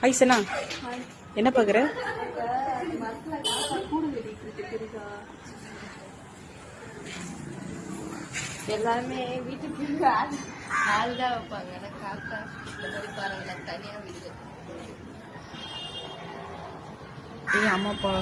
ஐசனா என்ன பாக்குற? எல்லாருமே வீட்டுக்கு ஆள் தான் வைப்பாங்க. எனக்கு காக்கா இந்த மாதிரி பாருங்க தனியா வீடு. ஆமாப்பா.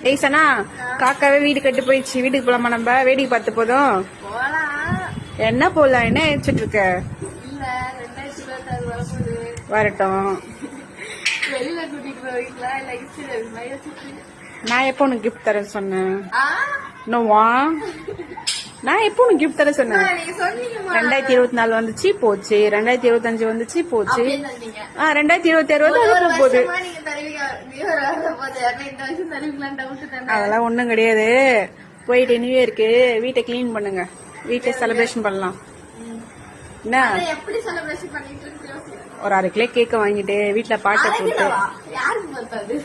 ஏய் சனா, காக்காவே வீடு கட்டு போயிடுச்சு. வீட்டுக்கு போலாமா? நம்ம வேடிக்கை பார்த்து போதும். என்ன போலாம்? என்ன ஏச்சிட்டு இருக்க? வரட்டும். நான் எப்போ உனக்கு கிஃப்ட் தரேன் சொன்னேன்? நோவா, நான் எப்போ உனக்கு கிஃப்ட் தர சொன்னேன்? 2024 வந்துச்சு போச்சு, 2025 வந்துச்சு போச்சு, 2026 போகுது. அதெல்லாம் ஒண்ணும் கிடையாது. போயிட்டு நியூ இயருக்கு வீட்டை கிளீன் பண்ணுங்க, வீட்டை செலிப்ரேஷன் பண்ணலாம். என்ன ஒரு 1/2 கிலோ கேக்க வாங்கிட்டு வீட்டுல பாட்டை போட்டு.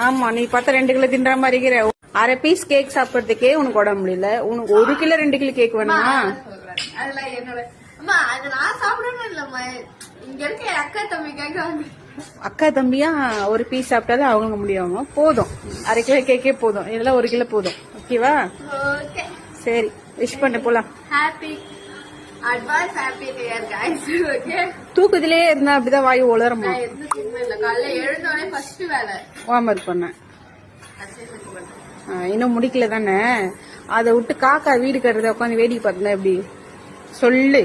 ஆமா, நீ பார்த்தா 2 கிலோ தின்ற மாதிரி இருக்கிற. 1/2 பீஸ் கேக் சாப்பிடறதுக்கே உனக்கு உடம்பு முடியல, உனக்கு 1 கிலோ 2 கிலோ கேக் வேணுமா? அக்கா தம்பியா ஒரு பீஸ் சாப்பிட்டாலும் அவங்க முடியாம போதும். 1/2 கிலோ கேக்கே போதும், இதெல்லாம் 1 கிலோ போதும். ஓகேவா? சரி, விஷ் பண்ண போலாம். தூக்கத்திலே இருந்தா அப்படிதான் வாயு உளரமா. ஹோம்ஒர்க் பண்ணேன், இன்னும் முடிக்கல தானே. அதை விட்டு காக்கா வீடு கட்டுறத உட்காந்து வேடிக்கை பார்த்தா எப்படி? சொல்லு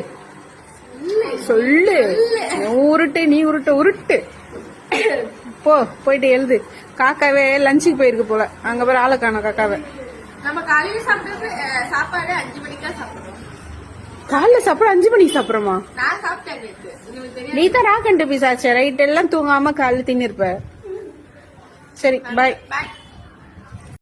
சொல்லு. உருட்டு, நீ உருட்டு உருட்டு. போயிட்டு எழுது. காக்காவே லஞ்சுக்கு போயிருக்கு போல, அங்க போய் ஆளை காணோம் காக்காவை. நம்ம காலையில சாப்பிடுறது சாப்பாடு 5 மணிக்கா சாப்பிடுறோம். காலைல சாப்பாடு 5 மணிக்கு சாப்பிடுறோமா? நான் சாப்பிட்டேன். நீ தான் ராக்கண்டு பீஸ் ஆச்சு. ரைட் எல்லாம் தூங்காம காலைல தின்னிருப்ப. சரி, பாய்.